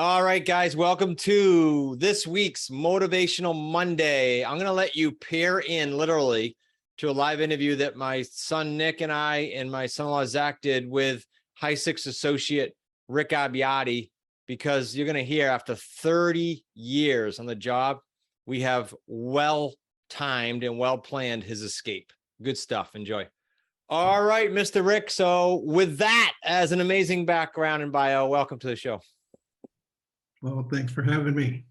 All right, guys, welcome to this week's Motivational Monday. I'm going to let you peer in literally to a live interview that my son Nick and I and my son-in-law Zach did with High Six associate Rick Abbiati, because you're going to hear after 30 years on the job, we have well-timed and well-planned his escape. Good stuff. Enjoy. All right, Mr. Rick. So with that as an amazing background and bio, welcome to the show. Well, thanks for having me.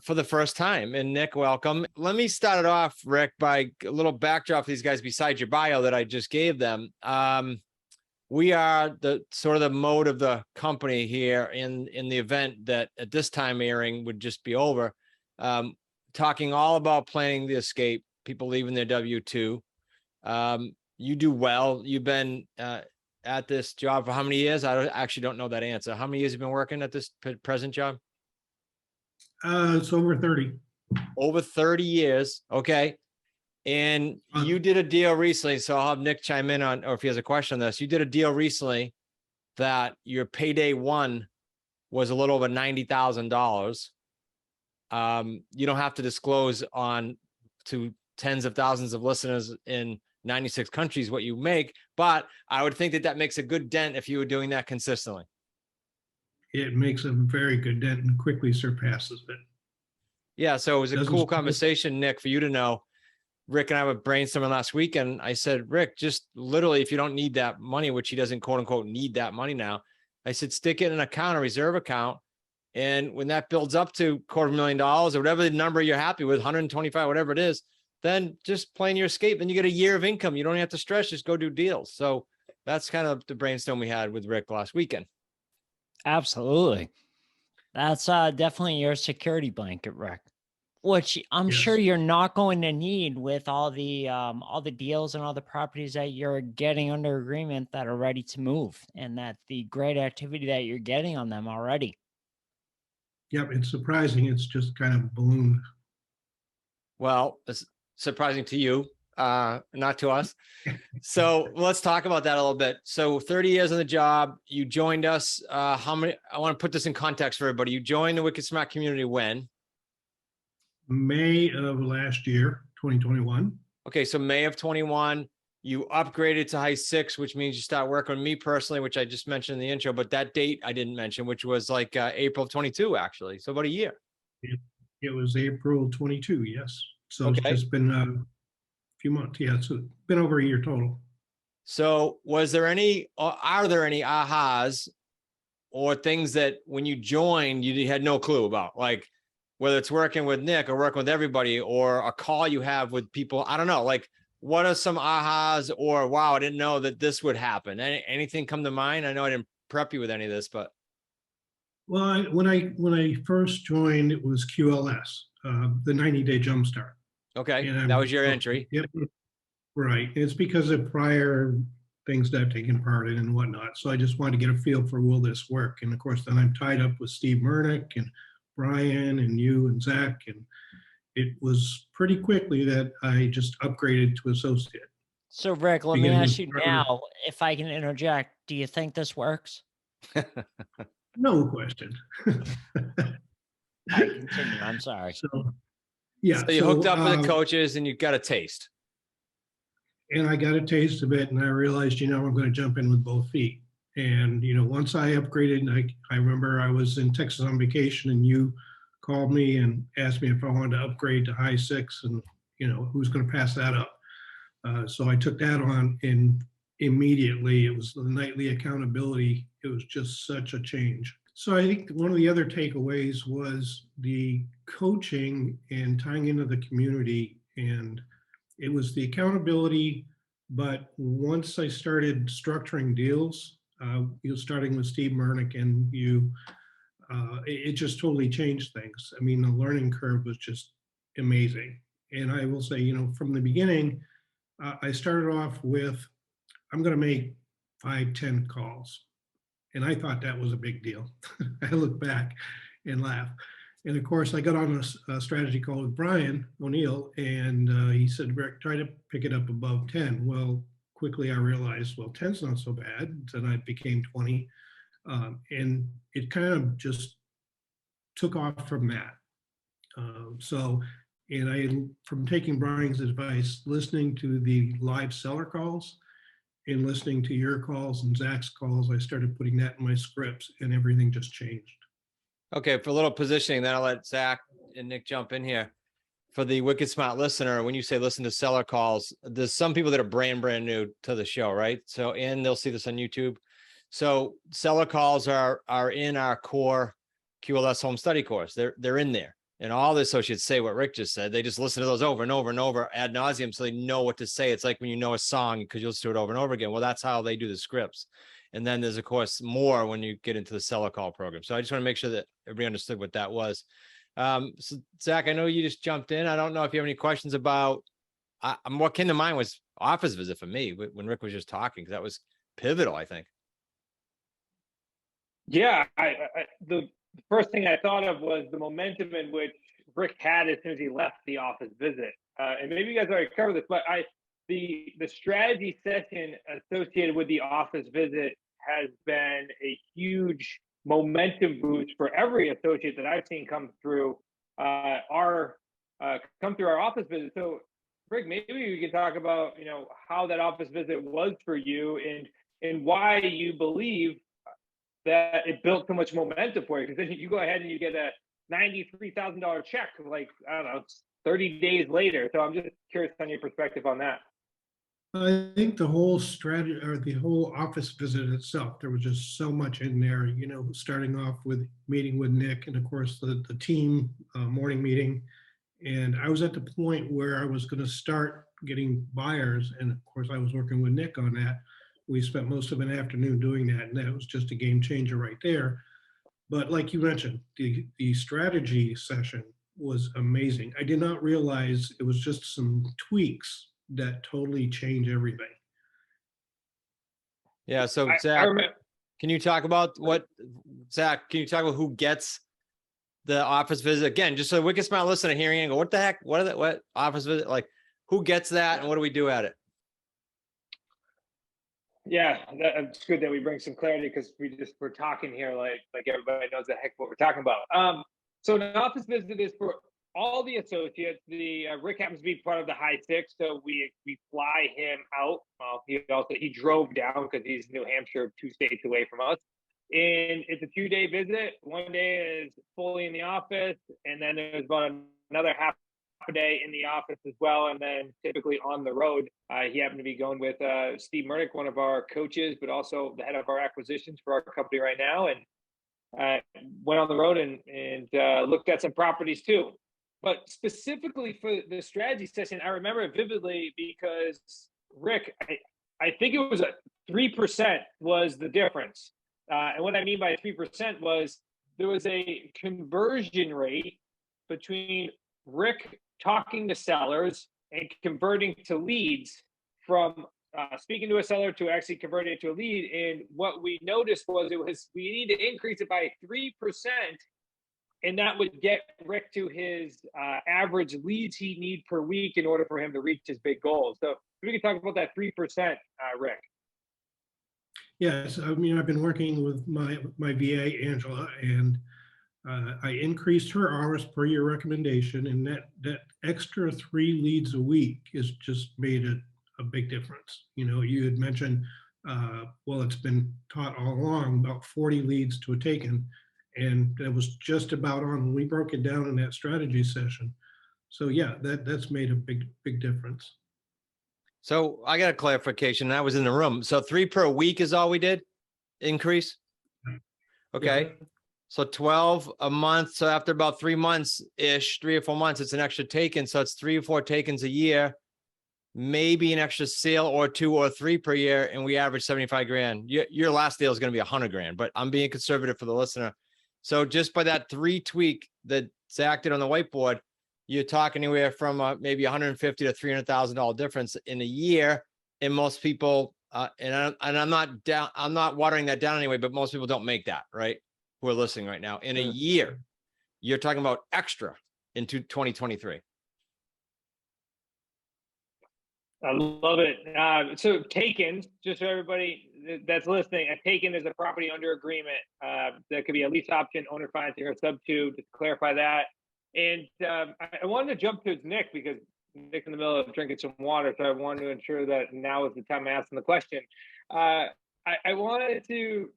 For the first time. And Nick, welcome. Let me start it off, Rick, by a little backdrop for these guys besides your bio that I just gave them. We are the sort of the mode of the company here in the event that at this time airing would just be over, talking all about planning the escape, people leaving their W-2. You do well. You've been at this job for how many years? I actually don't know that answer. How many years have you been working at this present job? It's over 30. Over 30 years. Okay. And you did a deal recently, so I'll have Nick chime in on, or if he has a question on this. You did a deal recently that your Payday One was a little over $90,000. You don't have to disclose on to tens of thousands of listeners in 96 countries what you make, but I would think that that makes a good dent if you were doing that consistently. It makes a very good dent and quickly surpasses it. Yeah, so it was a cool conversation, Nick, for you to know. Rick and I were brainstorming last week, and I said, Rick, just literally, if you don't need that money, which he doesn't quote unquote need that money now, I said, stick it in an account, a reserve account. And when that builds up to $250,000 or whatever the number you're happy with, 125, whatever it is, then just plan your escape. Then you get a year of income. You don't have to stress, just go do deals. So that's kind of the brainstorm we had with Rick last weekend. Absolutely. That's definitely your security blanket, Rick, which I'm sure you're not going to need with all the deals and all the properties that you're getting under agreement that are ready to move, and that the great activity that you're getting on them already. Yep, it's surprising. It's just kind of ballooned. Well, it's surprising to you, not to us. So let's talk about that a little bit. So 30 years on the job, you joined us. How many? I want to put this in context for everybody. You joined the Wicked Smart community when? May of last year, 2021. Okay, so May of 21, you upgraded to High Six, which means you start working with me personally, which I just mentioned in the intro, but that date I didn't mention, which was like April of 22, actually. So about a year. It was April 22, yes. So Okay. It's just been a few months. Yeah, so it's been over a year total. So was there any, or are there any ahas or things that when you joined, you had no clue about? Like whether it's working with Nick or working with everybody or a call you have with people, I don't know, like what are some ahas or, wow, I didn't know that this would happen. Anything come to mind? I know I didn't prep you with any of this, but. Well, when I first joined, it was QLS, the 90-day jumpstart. Okay, that was your entry. Yep, right. It's because of prior things that I've taken part in and whatnot. So I just wanted to get a feel for, will this work? And of course, then I'm tied up with Steve Murnick and Brian and you and Zach. And it was pretty quickly that I just upgraded to associate. So Rick, let me ask you now, if I can interject, do you think this works? No question. I continue. I'm sorry. So, yeah. So you hooked up with the coaches and you got a taste. And I got a taste of it, and I realized, I'm going to jump in with both feet. And, once I upgraded, I remember I was in Texas on vacation, and you called me and asked me if I wanted to upgrade to High Six, and, who's going to pass that up. So I took that on, and immediately it was the nightly accountability. It was just such a change. So I think one of the other takeaways was the coaching and tying into the community, and it was the accountability. But once I started structuring deals, starting with Steve Murnick and you, it just totally changed things. I mean, the learning curve was just amazing. And I will say, from the beginning, I started off with, I'm going to make 5-10 calls. And I thought that was a big deal. I look back and laugh. And of course, I got on a strategy call with Brian O'Neill, and he said, Rick, try to pick it up above 10. Well, quickly I realized, well, 10's not so bad. Then I became 20. And it kind of just took off from that. From taking Brian's advice, listening to the live seller calls and listening to your calls and Zach's calls, I started putting that in my scripts and everything just changed. Okay, for a little positioning, then I'll let Zach and Nick jump in here. For the Wicked Smart listener, when you say listen to seller calls, there's some people that are brand new to the show, right? So, and they'll see this on YouTube. So seller calls are in our core QLS home study course. They're in there. And all the associates say what Rick just said. They just listen to those over and over and over ad nauseum, so they know what to say. It's like when you know a song because you'll listen to it over and over again. Well, that's how they do the scripts. And then there's, of course, more when you get into the seller call program. So I just want to make sure that everybody understood what that was. So Zach, I know you just jumped in. I don't know if you have any questions about, what came to mind was office visit for me when Rick was just talking, because that was pivotal, I think. Yeah, the first thing I thought of was the momentum in which Rick had as soon as he left the office visit. And maybe you guys already covered this, but the strategy session associated with the office visit has been a huge momentum boost for every associate that I've seen come through our office visit. So, Rick, maybe we can talk about how that office visit was for you and why you believe that it built so much momentum for you. Because then you go ahead and you get a $93,000 check, like, I don't know, 30 days later. So I'm just curious on your perspective on that. I think the whole strategy or the whole office visit itself, there was just so much in there, starting off with meeting with Nick and of course the team morning meeting. And I was at the point where I was going to start getting buyers. And of course I was working with Nick on that. We spent most of an afternoon doing that, and that was just a game changer right there. But like you mentioned, the strategy session was amazing. I did not realize it was just some tweaks that totally change everything. Yeah. So Zach, can you talk about who gets the office visit again? Just so Wicked Smart listener hearing and go, what the heck? What office visit? Like, who gets that and what do we do at it? Yeah, it's good that we bring some clarity because we're talking here like everybody knows the heck what we're talking about. So an office visit is for all the associates. The Rick happens to be part of the high six, so we fly him out. He drove down because he's New Hampshire, 2 states away from us. And it's a 2-day visit. 1 day is fully in the office, and then there's about another half a day in the office as well, and then typically on the road. He happened to be going with Steve Murnick, one of our coaches, but also the head of our acquisitions for our company right now, and went on the road and looked at some properties too. But specifically for the strategy session, I remember it vividly because Rick, I think it was 3% was the difference. And what I mean by 3% was there was a conversion rate between Rick talking to sellers and converting to leads from speaking to a seller to actually converting it to a lead. And what we noticed was we need to increase it by 3%. And that would get Rick to his average leads he need per week in order for him to reach his big goals. So we can talk about that 3%, Rick. Yes, I mean, I've been working with my VA, Angela, and I increased her hours per your recommendation, and that extra 3 leads a week has just made a big difference. You had mentioned, well, it's been taught all along about 40 leads to a taken, and that was just about on when we broke it down in that strategy session. So yeah, that's made a big difference. So I got a clarification. I was in the room. So 3 per week is all we did increase. Okay. Yeah. So 12 a month. So after about 3 months ish, 3 or 4 months, it's an extra taken. So it's 3 or 4 takens a year, maybe an extra sale or 2 or 3 per year. And we average 75 grand. Your last deal is going to be 100 grand, but I'm being conservative for the listener. So just by that 3 tweak that Zach did on the whiteboard, you're talking anywhere from maybe $150,000 to $300,000 difference in a year. And most people, and I'm not watering that down anyway, but most people don't make that, right? Who are listening right now in a year. You're talking about extra into 2023. I love it. So takens, just so everybody that's listening, taken as a property under agreement. That could be a lease option, owner financing, or sub two, just to clarify that. And I wanted to jump to Nick because Nick's in the middle of drinking some water, so I wanted to ensure that now is the time asking the question. I wanted to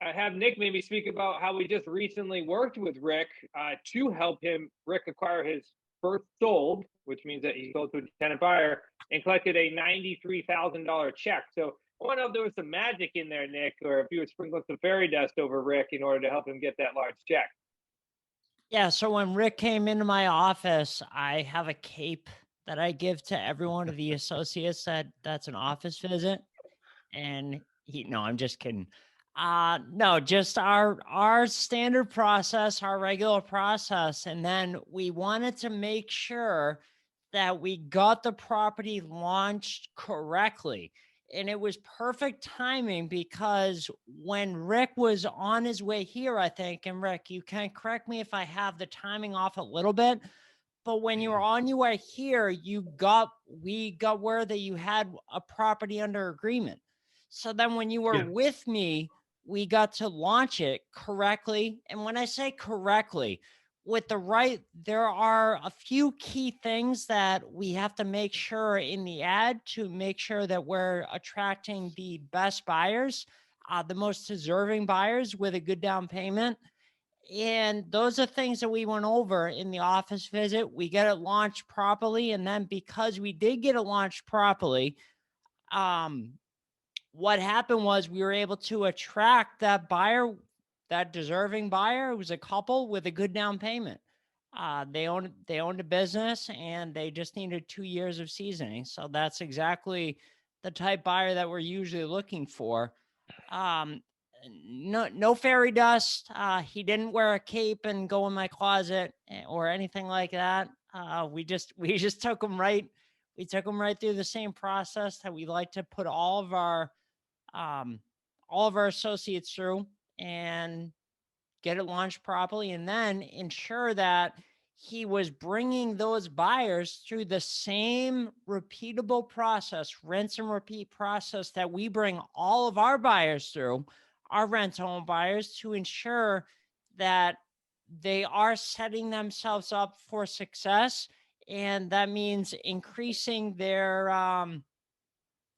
have Nick maybe speak about how we just recently worked with Rick to help Rick acquire his first sold, which means that he sold to a tenant buyer and collected a $93,000 check. So I want to know if there was some magic in there, Nick, or if you were sprinkling some fairy dust over Rick in order to help him get that large check. Yeah, so when Rick came into my office, I have a cape that I give to every one of the associates that's an office visit. And no, I'm just kidding. No, just our standard process, our regular process. And then we wanted to make sure that we got the property launched correctly. And it was perfect timing because when Rick was on his way here, I think, and Rick, you can correct me if I have the timing off a little bit, but when you were on your way here, we got word that you had a property under agreement. So then when you were with me, we got to launch it correctly. And when I say correctly, there are a few key things that we have to make sure in the ad to make sure that we're attracting the best buyers, the most deserving buyers with a good down payment. And those are things that we went over in the office visit. We get it launched properly. And then because we did get it launched properly, what happened was we were able to attract that buyer, that deserving buyer. It was a couple with a good down payment. They owned a business and they just needed 2 years of seasoning. So that's exactly the type buyer that we're usually looking for. No fairy dust. He didn't wear a cape and go in my closet or anything like that. We just took him right. We took him right through the same process that we like to put all of our associates through and get it launched properly, and then ensure that he was bringing those buyers through the same repeatable process, rinse and repeat process that we bring all of our buyers through, our rental home buyers, to ensure that they are setting themselves up for success. And that means increasing their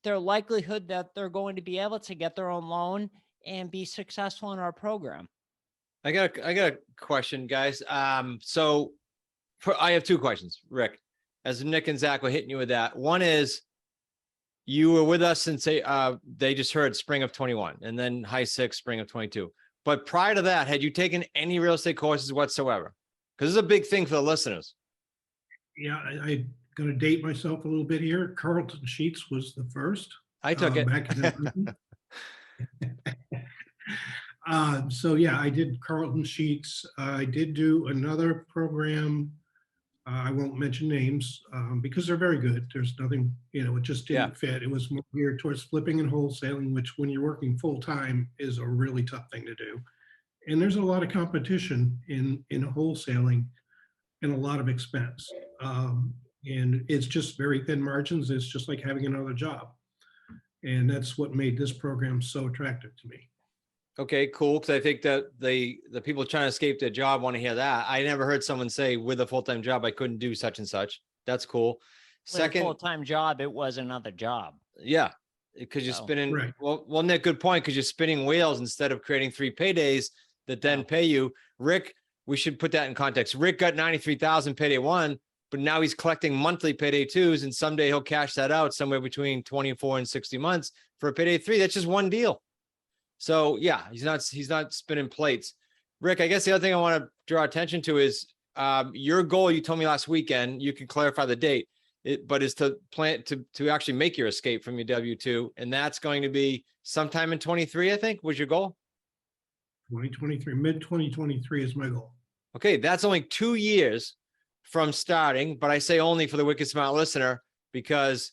likelihood that they're going to be able to get their own loan and be successful in our program. I got a question, guys. So I have two questions, Rick, as Nick and Zach were hitting you with that. One is, you were with us since they just heard spring of 21 and then high six, spring of 22. But prior to that, had you taken any real estate courses whatsoever? Because this is a big thing for the listeners. Yeah, I'm going to date myself a little bit here. Carlton Sheets was the first. I took it. Back in so yeah, I did Carlton Sheets. I did do another program. I won't mention names because they're very good. There's nothing, it just didn't fit. It was more geared towards flipping and wholesaling, which when you're working full time is a really tough thing to do. And there's a lot of competition in wholesaling and a lot of expense. And it's just very thin margins. It's just like having another job. And that's what made this program so attractive to me. Okay, cool. Because I think that the people trying to escape their job want to hear that. I never heard someone say with a full-time job, I couldn't do such and such. That's cool. Second, with a full-time job, it was another job. Yeah, because you're spinning. Right. Well, Nick, good point. Because you're spinning wheels instead of creating 3 paydays that then pay you. Rick, we should put that in context. Rick got 93,000 payday 1, but now he's collecting monthly payday 2s, and someday he'll cash that out somewhere between 24 and 60 months for a payday 3. That's just one deal. So yeah, he's not spinning plates. Rick, I guess the other thing I want to draw attention to is your goal. You told me last weekend, you can clarify the date, but is to plan to actually make your escape from your W-2. And that's going to be sometime in 23, I think, was your goal. 2023, mid 2023 is my goal. Okay. That's only 2 years from starting, but I say only for the wicked smart listener, because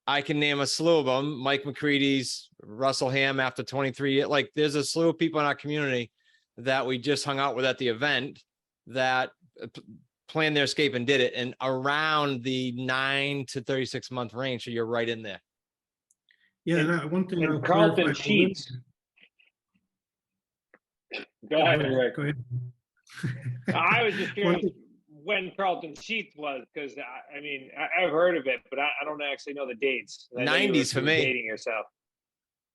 I can name a slew of them. Mike McCready's, Russell Ham after 23. Like, there's a slew of people in our community that we just hung out with at the event that planned their escape and did it, and around the 9 to 36 month range. So you're right in there. Yeah, And, and one thing I'll and Carlton clarify. Sheets. Go ahead, Rick. Go ahead. I was just One curious thing- when Carlton Sheets was, because I mean, I've heard of it, but I don't actually know the dates. I know you 90s for were me. dating yourself.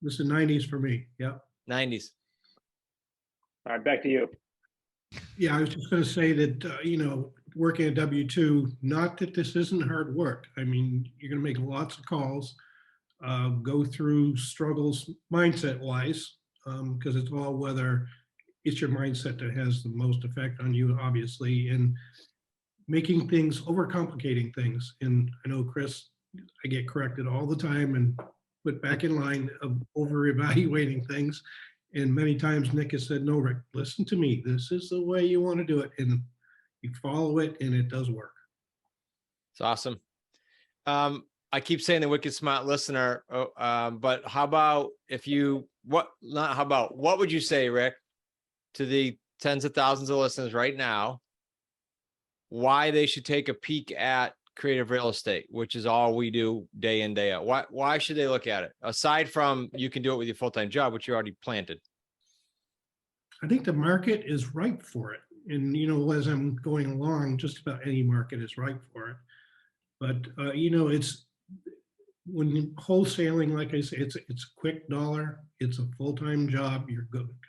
This is '90s for me. Yeah. 90s. All right, back to you. Yeah, I was just going to say that, working at W-2, not that this isn't hard work. I mean, you're going to make lots of calls, go through struggles mindset-wise, because it's all whether it's your mindset that has the most effect on you, obviously, and making things, overcomplicating things. And I know, Chris, I get corrected all the time and put back in line of over-evaluating things. And many times Nick has said, no, Rick, listen to me. This is the way you want to do it. And you follow it and it does work. It's awesome. I keep saying the wicked smart listener, but how about what would you say, Rick, to the tens of thousands of listeners right now, why they should take a peek at creative real estate, which is all we do day in, day out? Why should they look at it? Aside from you can do it with your full-time job, which you already planted. I think the market is ripe for it. And, as I'm going along, just about any market is ripe for it. But, it's when wholesaling, like I say, it's a quick dollar. It's a full-time job. You're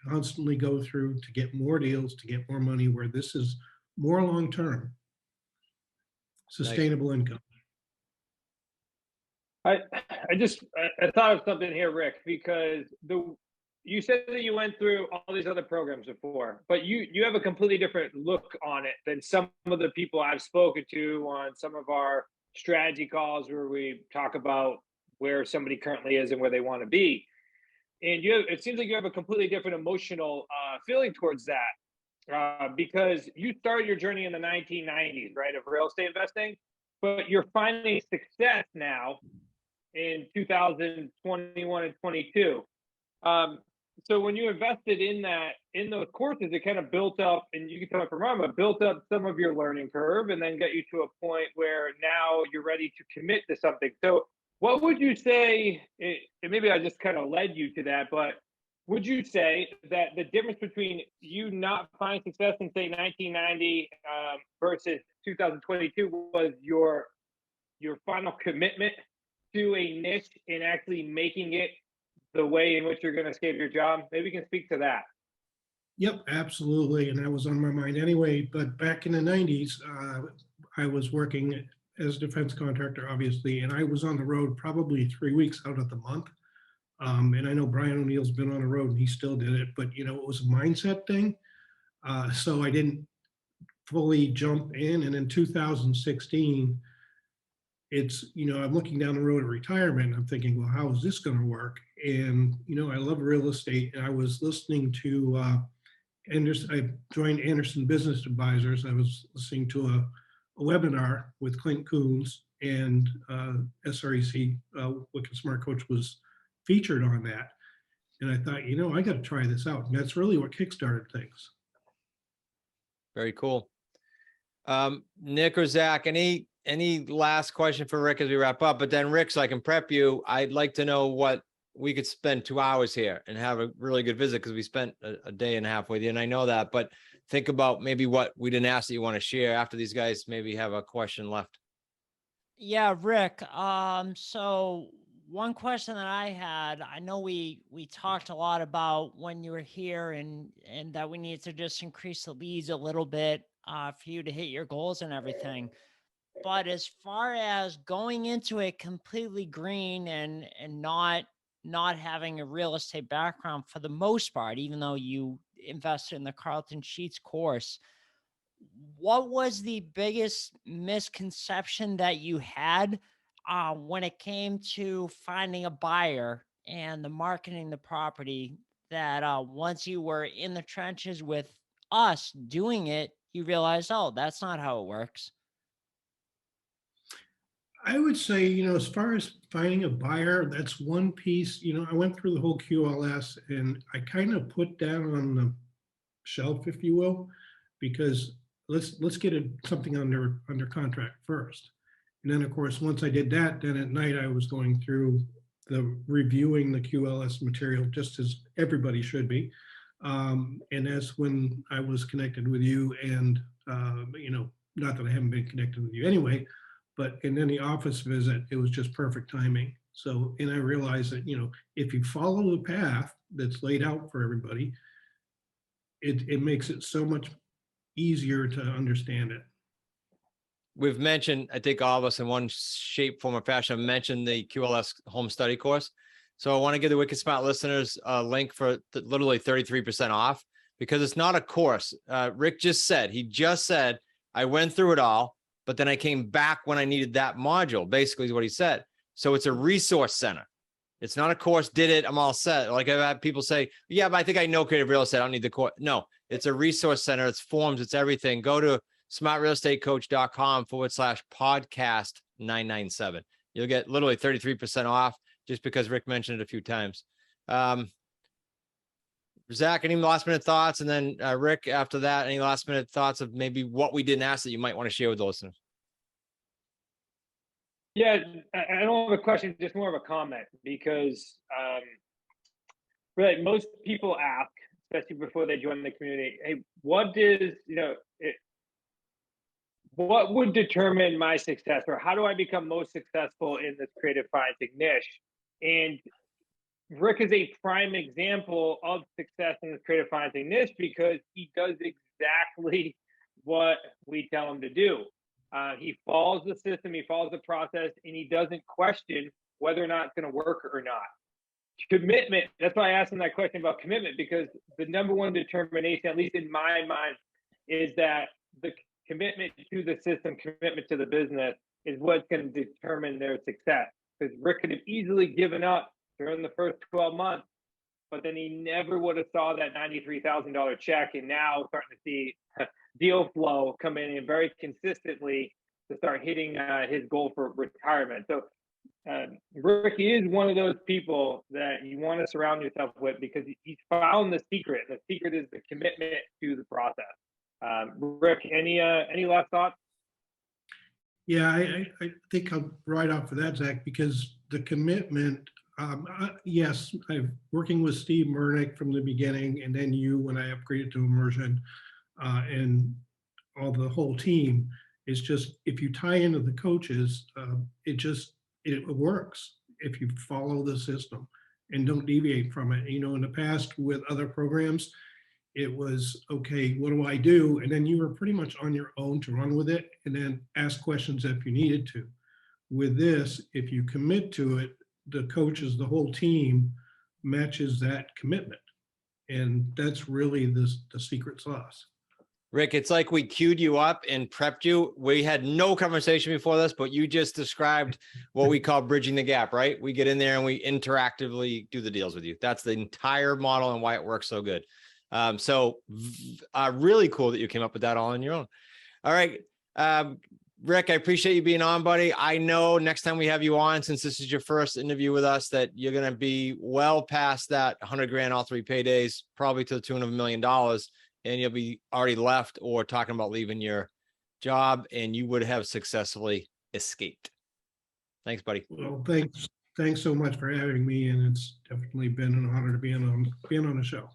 constantly go through to get more deals, to get more money, where this is more long-term, sustainable income. I thought of something here, Rick, because you said that you went through all these other programs before, but you have a completely different look on it than some of the people I've spoken to on some of our strategy calls where we talk about where somebody currently is and where they want to be. And it seems like you have a completely different emotional feeling towards that because you started your journey in the 1990s, right, of real estate investing, but you're finding success now in 2021 and 22. So when you invested in those courses, it kind of built up, and you can tell me if I'm wrong, but built up some of your learning curve and then got you to a point where now you're ready to commit to something. So what would you say, and maybe I just kind of led you to that, but would you say that the difference between you not finding success in, say, 1990 versus 2022 was your final commitment to a niche and actually making it the way in which you're going to escape your job? Maybe you can speak to that. Yep, absolutely. And that was on my mind anyway. But back in the 90s, I was working as a defense contractor, obviously, and I was on the road probably 3 weeks out of the month. And I know Brian O'Neill's been on the road and he still did it, but it was a mindset thing. So I didn't fully jump in. And in 2016, I'm looking down the road of retirement and I'm thinking, well, how is this going to work? And, I love real estate. And I was listening to Anderson. I joined Anderson Business Advisors. I was listening to a webinar with Clint Coons, and SREC, Wicked Smart Coach, was featured on that. And I thought, I got to try this out. And that's really what kickstarted things. Very cool. Nick or Zach, any last question for Rick as we wrap up? But then, Rick, so I can prep you, I'd like to know what we could spend 2 hours here and have a really good visit, because we spent a day and a half with you, and I know that. But think about maybe what we didn't ask that you want to share after these guys maybe have a question left. Yeah, Rick. So one question that I had, I know we talked a lot about when you were here and that we need to just increase the leads a little bit for you to hit your goals and everything. But as far as going into it completely green and not having a real estate background for the most part, even though you invested in the Carlton Sheets course, what was the biggest misconception that you had when it came to finding a buyer and the marketing the property, that once you were in the trenches with us doing it, you realized, oh, that's not how it works? I would say, as far as finding a buyer, that's one piece. I went through the whole QLS and I kind of put that on the shelf, if you will, because let's get something under contract first. And then, of course, once I did that, then at night I was going through the reviewing the QLS material just as everybody should be. And that's when I was connected with you, and you know, not that I haven't been connected with you anyway, but in any office visit, it was just perfect timing. So, and I realized that, you know, if you follow the path that's laid out for everybody, it makes it so much easier to understand it. We've mentioned, I think all of us in one shape, form, or fashion have mentioned the QLS home study course. So I want to give the Wicked Smart listeners a link for literally 33% off, because it's not a course. Rick he just said, I went through it all, but then I came back when I needed that module, basically is what he said. So it's a resource center. It's not a course, did it, I'm all set. Like I've had people say, yeah, but I think I know creative real estate, I don't need the course. No, it's a resource center. It's forms, it's everything. Go to smartrealestatecoach.com/podcast 997. You'll get literally 33% off just because Rick mentioned it a few times. Zach, any last minute thoughts? And then Rick, after that, any last minute thoughts of maybe what we didn't ask that you might want to share with the listeners? Yeah, I don't have a question, just more of a comment, because really most people ask, especially before they join the community, hey, what does, you know, what would determine my success, or how do I become most successful in this creative financing niche? And Rick is a prime example of success in the creative financing niche, because he does exactly what we tell him to do. He follows the system, he follows the process, and he doesn't question whether or not it's going to work or not. Commitment, that's why I asked him that question about commitment, because the number one determination, at least in my mind, is that the commitment to the system, commitment to the business is what's going to determine their success. Because Rick could have easily given up during the first 12 months, but then he never would have saw that $93,000 check, and now starting to see deal flow come in and very consistently to start hitting his goal for retirement. So Rick is one of those people that you want to surround yourself with, because he's found the secret. The secret is the commitment to the process. Rick, any last thoughts? Yeah, I think I'm right off of that, Zach, because the commitment, yes, I'm working with Steve Murnick from the beginning, and then you when I upgraded to immersion, and all the whole team. Is just, if you tie into the coaches, it works if you follow the system and don't deviate from it. You know, in the past with other programs, it was, okay, what do I do? And then you were pretty much on your own to run with it and then ask questions if you needed to. With this, if you commit to it, the coaches, the whole team matches that commitment. And that's really the secret sauce. Rick, it's like we queued you up and prepped you. We had no conversation before this, but you just described what we call bridging the gap, right? We get in there and we interactively do the deals with you. That's the entire model and why it works so good. So really cool that you came up with that all on your own. All right. Rick, I appreciate you being on, buddy. I know next time we have you on, since this is your first interview with us, that you're going to be well past that 100 grand, all 3 paydays, probably to the tune of $1 million. And you'll be already left or talking about leaving your job, and you would have successfully escaped. Thanks, buddy. Well, thanks so much for having me. And it's definitely been an honor to be on the show.